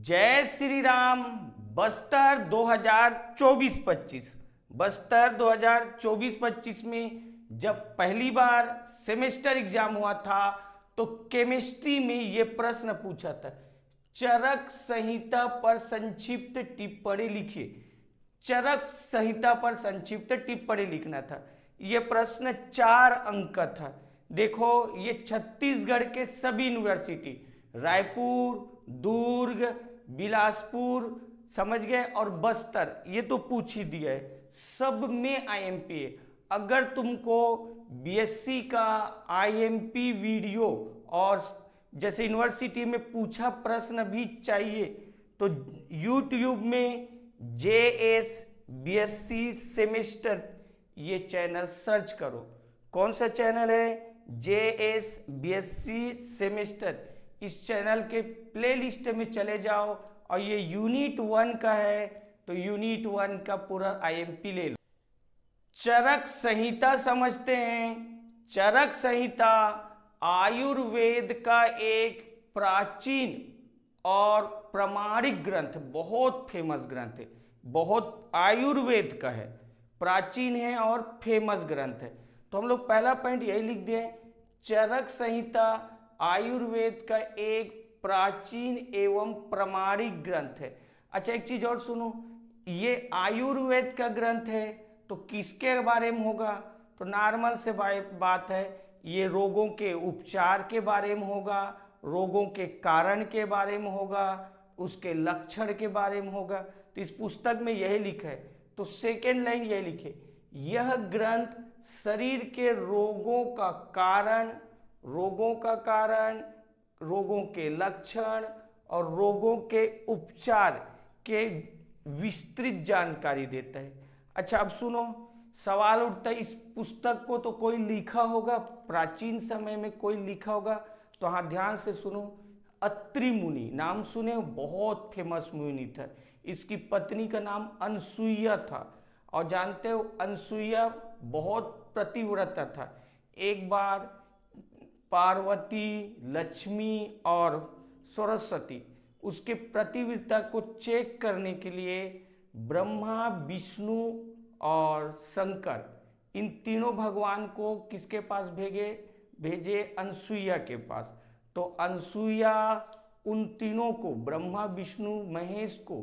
जय श्री राम। बस्तर 2024-25 बस्तर 2024-25 में जब पहली बार सेमेस्टर एग्जाम हुआ था तो केमिस्ट्री में ये प्रश्न पूछा था, चरक संहिता पर संक्षिप्त टिप्पणी लिखिए। चरक संहिता पर संक्षिप्त टिप्पणी लिखना था। ये प्रश्न 4 अंक का था। देखो, ये छत्तीसगढ़ के सभी यूनिवर्सिटी, रायपुर, दुर्ग, बिलासपुर, समझ गए, और बस्तर, ये तो पूछ ही दिया है। सब में आईएमपी है। अगर तुमको बीएससी का आईएमपी वीडियो और जैसे यूनिवर्सिटी में पूछा प्रश्न भी चाहिए तो यूट्यूब में JS बीएससी सेमेस्टर ये चैनल सर्च करो। कौन सा चैनल है? JS BSc semester. इस चैनल के प्लेलिस्ट में चले जाओ और ये यूनिट 1 का है तो यूनिट 1 का पूरा आईएमपी ले लो। चरक संहिता समझते हैं। चरक संहिता आयुर्वेद का एक प्राचीन और प्रामाणिक ग्रंथ, बहुत फेमस ग्रंथ है, बहुत आयुर्वेद का है, प्राचीन है और फेमस ग्रंथ है। तो हम लोग पहला पॉइंट यही लिख दिए, चरक संहिता आयुर्वेद का एक प्राचीन एवं प्रामाणिक ग्रंथ है। अच्छा, एक चीज और सुनो, ये आयुर्वेद का ग्रंथ है तो किसके बारे में होगा? तो नॉर्मल से बात है, ये रोगों के उपचार के बारे में होगा, रोगों के कारण के बारे में होगा, उसके लक्षण के बारे में होगा। तो इस पुस्तक में यही लिखा है। तो सेकेंड लाइन यही लिखे, यह ग्रंथ शरीर के रोगों का कारण, रोगों के लक्षण और रोगों के उपचार के विस्तृत जानकारी देता है। अच्छा, अब सुनो, सवाल उठता है, इस पुस्तक को तो कोई लिखा होगा, प्राचीन समय में कोई लिखा होगा। तो हाँ, ध्यान से सुनो, अत्रि मुनि नाम सुने, बहुत फेमस मुनि था। इसकी पत्नी का नाम अनसुईया था और जानते हो अनसुईया बहुत प्रतिव्रता था। एक बार पार्वती, लक्ष्मी और सरस्वती उसके प्रतिव्रता को चेक करने के लिए ब्रह्मा, विष्णु और शंकर, इन तीनों भगवान को किसके पास भेजे अनसुईया के पास। तो अनसुईया उन तीनों को, ब्रह्मा, विष्णु, महेश को,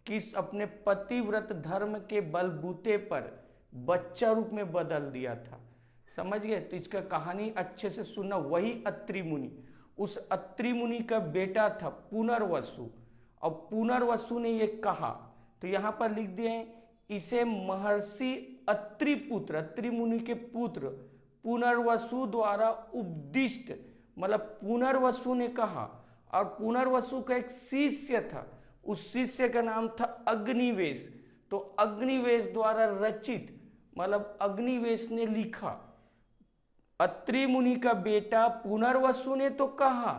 किस अपने पतिव्रत धर्म के बलबूते पर बच्चा रूप में बदल दिया था। समझ गए? तो इसका कहानी अच्छे से सुनना। वही अत्रि मुनि, उस अत्रि मुनि का बेटा था पुनर्वसु, और पुनर्वसु ने ये कहा, तो यहाँ पर लिख दिए, इसे महर्षि अत्रि पुत्र, अत्रि मुनि के पुत्र पुनर्वसु द्वारा उपदिष्ट, मतलब पुनर्वसु ने कहा। और पुनर्वसु का एक शिष्य था, उस शिष्य का नाम था अग्निवेश। तो अग्निवेश द्वारा रचित, मतलब अग्निवेश ने लिखा। अत्रि मुनि का बेटा पुनर्वसु ने तो कहा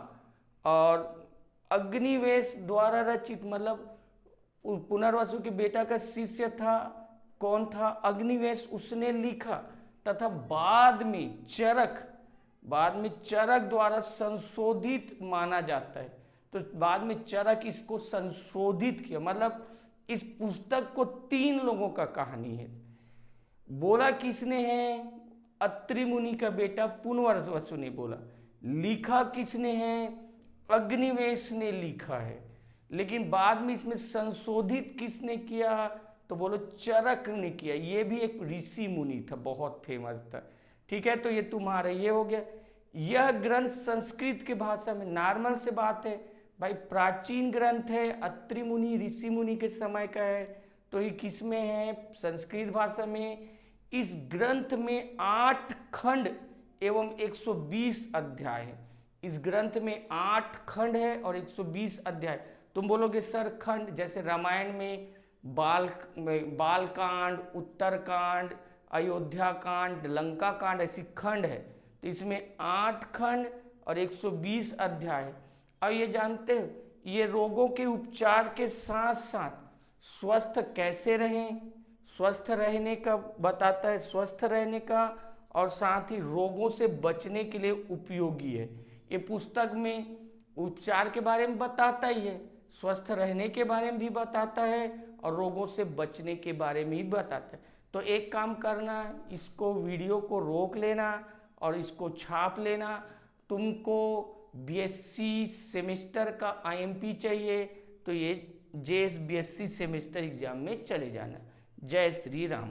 और अग्निवेश द्वारा रचित, मतलब पुनर्वसु के बेटा का शिष्य था, कौन था? अग्निवेश, उसने लिखा। तथा बाद में चरक द्वारा संशोधित माना जाता है। तो बाद में चरक इसको संशोधित किया, मतलब इस पुस्तक को 3 लोगों का कहानी है। बोला किसने है? अत्रि मुनि का बेटा पुनर्वसु ने बोला। लिखा किसने है? अग्निवेश ने लिखा है। लेकिन बाद में इसमें संशोधित किसने किया? तो बोलो चरक ने किया। ये भी एक ऋषि मुनि था, बहुत फेमस था। ठीक है, तो ये तुम्हारा ये हो गया। यह ग्रंथ संस्कृत के भाषा में, नॉर्मल से बात है भाई, प्राचीन ग्रंथ है, अत्रि मुनि ऋषि मुनि के समय का है, तो ये किस में है? संस्कृत भाषा में। इस ग्रंथ में 8 खंड एवं 120 अध्याय है। इस ग्रंथ में 8 खंड है और 120 अध्याय। तुम बोलोगे सर खंड, जैसे रामायण में बालकांड, उत्तरकांड, अयोध्या कांड, लंका कांड, ऐसी खंड है। तो इसमें 8 खंड और 120 अध्याय है। और ये जानते हो, ये रोगों के उपचार के साथ साथ स्वस्थ कैसे रहें, स्वस्थ रहने का बताता है, स्वस्थ रहने का, और साथ ही रोगों से बचने के लिए उपयोगी है। ये पुस्तक में उपचार के बारे में बताता ही है, स्वस्थ रहने के बारे में भी बताता है और रोगों से बचने के बारे में भी बताता है। तो एक काम करना, इसको वीडियो को रोक लेना और इसको छाप लेना। तुमको बीएससी सेमेस्टर का आईएमपी चाहिए तो ये जेएस बीएससी सेमेस्टर एग्जाम में चले जाना। जय श्री राम।